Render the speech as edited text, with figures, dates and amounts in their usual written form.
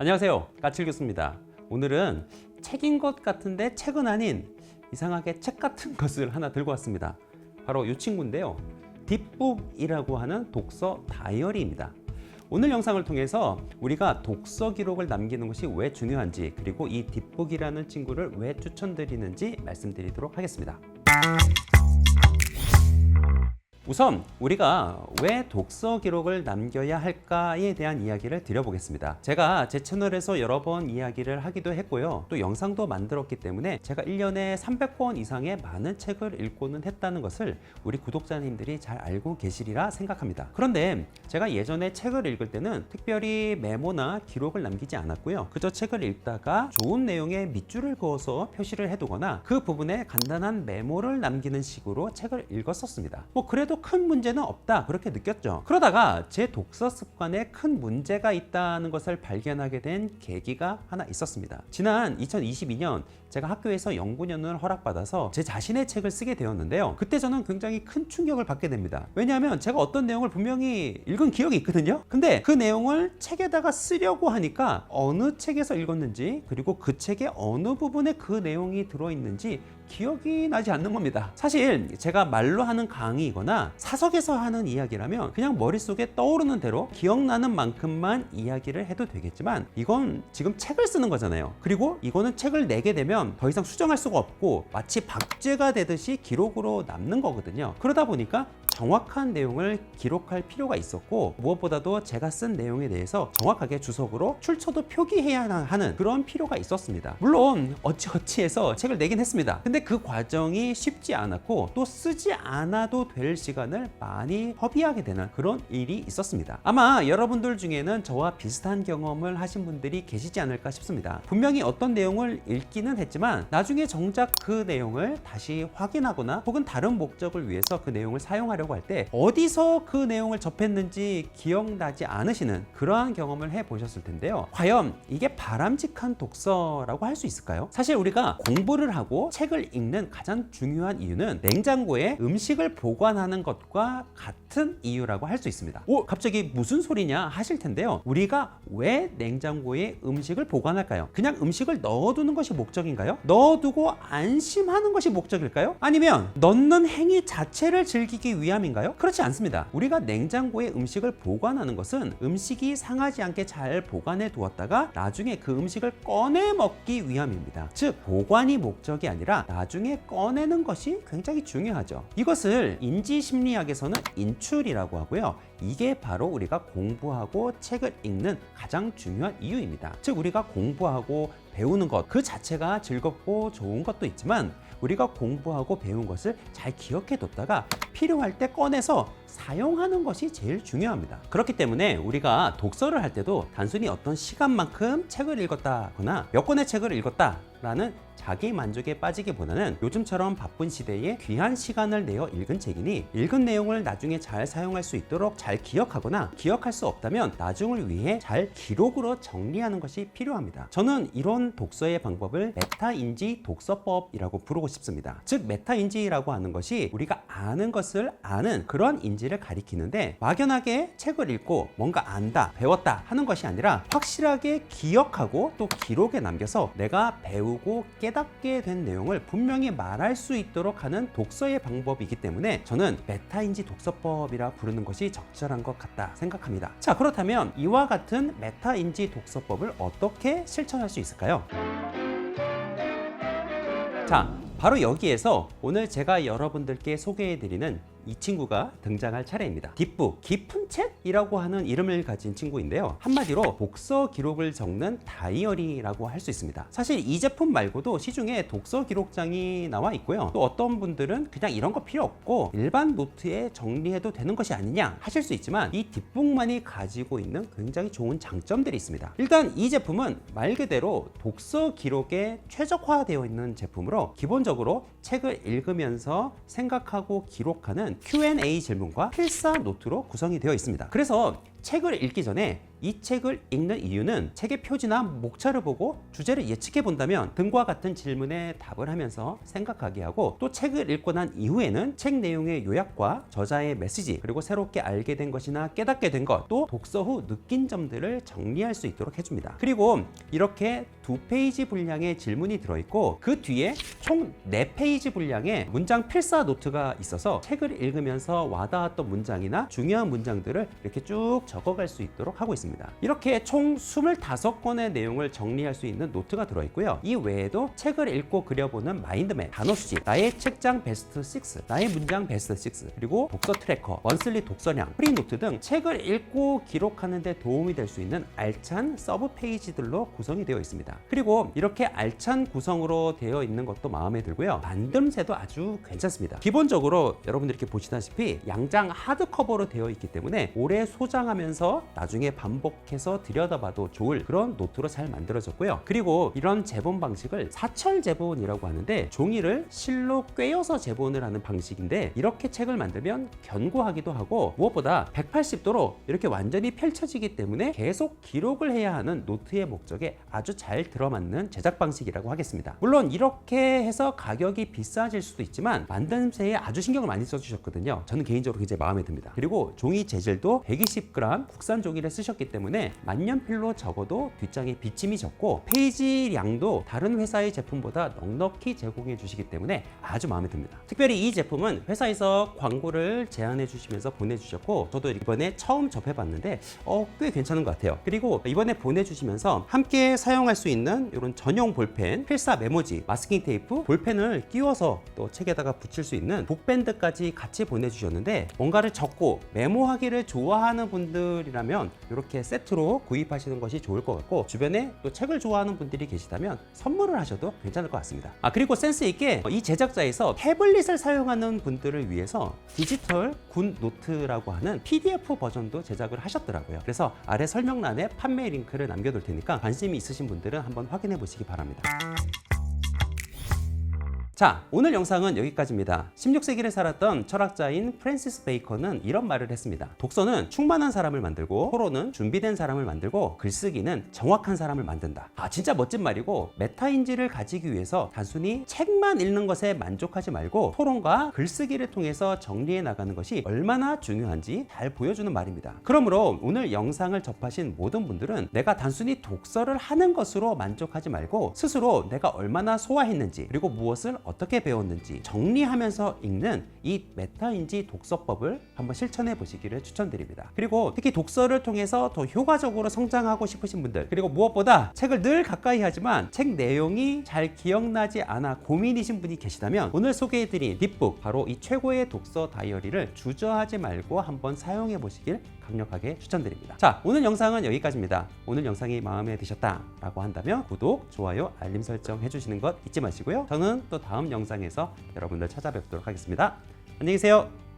안녕하세요, 까칠 교수입니다. 오늘은 책인 것 같은데 책은 아닌 이상하게 책 같은 것을 하나 들고 왔습니다. 바로 이 친구인데요, 딥북이라고 하는 독서 다이어리입니다. 오늘 영상을 통해서 우리가 독서 기록을 남기는 것이 왜 중요한지, 그리고 이 딥북이라는 친구를 왜 추천드리는지 말씀드리도록 하겠습니다. 우선 우리가 왜 독서 기록을 남겨야 할까에 대한 이야기를 드려보겠습니다. 제가 제 채널에서 여러 번 이야기를 하기도 했고요, 또 영상도 만들었기 때문에 제가 1년에 300권 이상의 많은 책을 읽고는 했다는 것을 우리 구독자님들이 잘 알고 계시리라 생각합니다. 그런데 제가 예전에 책을 읽을 때는 특별히 메모나 기록을 남기지 않았고요, 그저 책을 읽다가 좋은 내용에 밑줄을 그어서 표시를 해두거나 그 부분에 간단한 메모를 남기는 식으로 책을 읽었었습니다. 그래도 큰 문제는 없다, 그렇게 느꼈죠. 그러다가 제 독서 습관에 큰 문제가 있다는 것을 발견하게 된 계기가 하나 있었습니다. 지난 2022년 제가 학교에서 연구년을 허락받아서 제 자신의 책을 쓰게 되었는데요, 그때 저는 굉장히 큰 충격을 받게 됩니다. 왜냐하면 제가 어떤 내용을 분명히 읽은 기억이 있거든요. 근데 그 내용을 책에다가 쓰려고 하니까 어느 책에서 읽었는지, 그리고 그 책의 어느 부분에 그 내용이 들어있는지 기억이 나지 않는 겁니다. 사실 제가 말로 하는 강의이거나 사석에서 하는 이야기라면 그냥 머릿속에 떠오르는 대로 기억나는 만큼만 이야기를 해도 되겠지만, 이건 지금 책을 쓰는 거잖아요. 그리고 이거는 책을 내게 되면 더 이상 수정할 수가 없고 마치 박제가 되듯이 기록으로 남는 거거든요. 그러다 보니까 정확한 내용을 기록할 필요가 있었고, 무엇보다도 제가 쓴 내용에 대해서 정확하게 주석으로 출처도 표기해야 하는 그런 필요가 있었습니다. 물론 어찌어찌해서 책을 내긴 했습니다. 근데 그 과정이 쉽지 않았고, 또 쓰지 않아도 될 시간을 많이 허비하게 되는 그런 일이 있었습니다. 아마 여러분들 중에는 저와 비슷한 경험을 하신 분들이 계시지 않을까 싶습니다. 분명히 어떤 내용을 읽기는 했지만 나중에 정작 그 내용을 다시 확인하거나 혹은 다른 목적을 위해서 그 내용을 사용하려고 할 때 어디서 그 내용을 접했는지 기억나지 않으시는 그러한 경험을 해보셨을 텐데요. 과연 이게 바람직한 독서라고 할 수 있을까요? 사실 우리가 공부를 하고 책을 읽는 가장 중요한 이유는 냉장고에 음식을 보관하는 것과 같은 이유라고 할 수 있습니다. 갑자기 무슨 소리냐 하실 텐데요, 우리가 왜 냉장고에 음식을 보관할까요? 그냥 음식을 넣어두는 것이 목적인가요? 넣어두고 안심하는 것이 목적일까요? 아니면 넣는 행위 자체를 즐기기 위함인가요? 그렇지 않습니다. 우리가 냉장고에 음식을 보관하는 것은 음식이 상하지 않게 잘 보관해 두었다가 나중에 그 음식을 꺼내 먹기 위함입니다. 즉, 보관이 목적이 아니라 나중에 꺼내는 것이 굉장히 중요하죠. 이것을 인지심리학에서는 인출이라고 하고요, 이게 바로 우리가 공부하고 책을 읽는 가장 중요한 이유입니다. 즉, 우리가 공부하고 배우는 것 그 자체가 즐겁고 좋은 것도 있지만, 우리가 공부하고 배운 것을 잘 기억해 뒀다가 필요할 때 꺼내서 사용하는 것이 제일 중요합니다. 그렇기 때문에 우리가 독서를 할 때도 단순히 어떤 시간만큼 책을 읽었다거나 몇 권의 책을 읽었다라는 자기 만족에 빠지기보다는 요즘처럼 바쁜 시대에 귀한 시간을 내어 읽은 책이니 읽은 내용을 나중에 잘 사용할 수 있도록 잘 기억하거나, 기억할 수 없다면 나중을 위해 잘 기록으로 정리하는 것이 필요합니다. 저는 이런 독서의 방법을 메타인지 독서법이라고 부르고 싶습니다. 즉, 메타인지라고 하는 것이 우리가 아는 것을 아는 그런 인지를 가리키는데, 막연하게 책을 읽고 뭔가 안다, 배웠다 하는 것이 아니라 확실하게 기억하고 또 기록에 남겨서 내가 배우고 깨닫게 된 내용을 분명히 말할 수 있도록 하는 독서의 방법이기 때문에 저는 메타인지 독서법이라 부르는 것이 적절한 것 같다 생각합니다. 자, 그렇다면 이와 같은 메타인지 독서법을 어떻게 실천할 수 있을까요? 자, 바로 여기에서 오늘 제가 여러분들께 소개해드리는 이 친구가 등장할 차례입니다. 딥북, 깊은 책이라고 하는 이름을 가진 친구인데요, 한마디로 독서 기록을 적는 다이어리라고 할 수 있습니다. 사실 이 제품 말고도 시중에 독서 기록장이 나와 있고요, 또 어떤 분들은 그냥 이런 거 필요 없고 일반 노트에 정리해도 되는 것이 아니냐 하실 수 있지만, 이 딥북만이 가지고 있는 굉장히 좋은 장점들이 있습니다. 일단 이 제품은 말 그대로 독서 기록에 최적화되어 있는 제품으로, 기본적으로 책을 읽으면서 생각하고 기록하는 Q&A 질문과 필사 노트로 구성이 되어 있습니다. 그래서 책을 읽기 전에 이 책을 읽는 이유는 책의 표지나 목차를 보고 주제를 예측해 본다면 등과 같은 질문에 답을 하면서 생각하게 하고, 또 책을 읽고 난 이후에는 책 내용의 요약과 저자의 메시지, 그리고 새롭게 알게 된 것이나 깨닫게 된 것, 또 독서 후 느낀 점들을 정리할 수 있도록 해줍니다. 그리고 이렇게 2페이지 분량의 질문이 들어있고 그 뒤에 총 4페이지 분량의 문장 필사 노트가 있어서 책을 읽으면서 와닿았던 문장이나 중요한 문장들을 이렇게 쭉 적어갈 수 있도록 하고 있습니다. 이렇게 총 25권의 내용을 정리할 수 있는 노트가 들어있고요. 이 외에도 책을 읽고 그려보는 마인드맵, 단어 수집, 나의 책장 베스트 6, 나의 문장 베스트 6, 그리고 독서 트래커, 먼슬리 독서량, 프리노트 등 책을 읽고 기록하는 데 도움이 될 수 있는 알찬 서브 페이지들로 구성이 되어 있습니다. 그리고 이렇게 알찬 구성으로 되어 있는 것도 마음에 들고요. 만듦새도 아주 괜찮습니다. 기본적으로 여러분들이 이렇게 보시다시피 양장 하드커버로 되어 있기 때문에 오래 소장하면서 나중에 반복해서 들여다봐도 좋을 그런 노트로 잘 만들어졌고요. 그리고 이런 제본 방식을 사철 제본이라고 하는데, 종이를 실로 꿰어서 제본을 하는 방식인데, 이렇게 책을 만들면 견고하기도 하고 무엇보다 180도로 이렇게 완전히 펼쳐지기 때문에 계속 기록을 해야 하는 노트의 목적에 아주 잘 들어맞는 제작 방식이라고 하겠습니다. 물론 이렇게 해서 가격이 비싸질 수도 있지만 만듦새에 아주 신경을 많이 써주셨거든요. 저는 개인적으로 굉장히 마음에 듭니다. 그리고 종이 재질도 120g 국산 종이를 쓰셨기 때문에 만년필로 적어도 뒷장에 비침이 적고 페이지량도 다른 회사의 제품보다 넉넉히 제공해 주시기 때문에 아주 마음에 듭니다. 특별히 이 제품은 회사에서 광고를 제안해 주시면서 보내주셨고, 저도 이번에 처음 접해봤는데 꽤 괜찮은 것 같아요. 그리고 이번에 보내주시면서 함께 사용할 수 있는 이런 전용 볼펜, 필사 메모지, 마스킹 테이프, 볼펜을 끼워서 또 책에다가 붙일 수 있는 북밴드까지 같이 보내주셨는데, 뭔가를 적고 메모하기를 좋아하는 분들이라면 이렇게 세트로 구입하시는 것이 좋을 것 같고, 주변에 또 책을 좋아하는 분들이 계시다면 선물을 하셔도 괜찮을 것 같습니다. 그리고 센스 있게 이 제작자에서 태블릿을 사용하는 분들을 위해서 디지털 굿 노트라고 하는 PDF 버전도 제작을 하셨더라고요. 그래서 아래 설명란에 판매 링크를 남겨둘 테니까 관심이 있으신 분들은 한번 확인해 보시기 바랍니다. 자, 오늘 영상은 여기까지입니다. 16세기를 살았던 철학자인 프랜시스 베이컨은 이런 말을 했습니다. 독서는 충만한 사람을 만들고, 토론은 준비된 사람을 만들고, 글쓰기는 정확한 사람을 만든다. 진짜 멋진 말이고, 메타인지를 가지기 위해서 단순히 책만 읽는 것에 만족하지 말고 토론과 글쓰기를 통해서 정리해 나가는 것이 얼마나 중요한지 잘 보여주는 말입니다. 그러므로 오늘 영상을 접하신 모든 분들은 내가 단순히 독서를 하는 것으로 만족하지 말고 스스로 내가 얼마나 소화했는지, 그리고 무엇을 어떻게 배웠는지 정리하면서 읽는 이 메타인지 독서법을 한번 실천해 보시기를 추천드립니다. 그리고 특히 독서를 통해서 더 효과적으로 성장하고 싶으신 분들, 그리고 무엇보다 책을 늘 가까이 하지만 책 내용이 잘 기억나지 않아 고민이신 분이 계시다면 오늘 소개해드린 딥북, 바로 이 최고의 독서 다이어리를 주저하지 말고 한번 사용해 보시길 강력하게 추천드립니다. 자, 오늘 영상은 여기까지입니다. 오늘 영상이 마음에 드셨다라고 한다면 구독, 좋아요, 알림 설정 해주시는 것 잊지 마시고요. 저는 또 다음 영상에서 여러분들 찾아뵙도록 하겠습니다. 안녕히 계세요.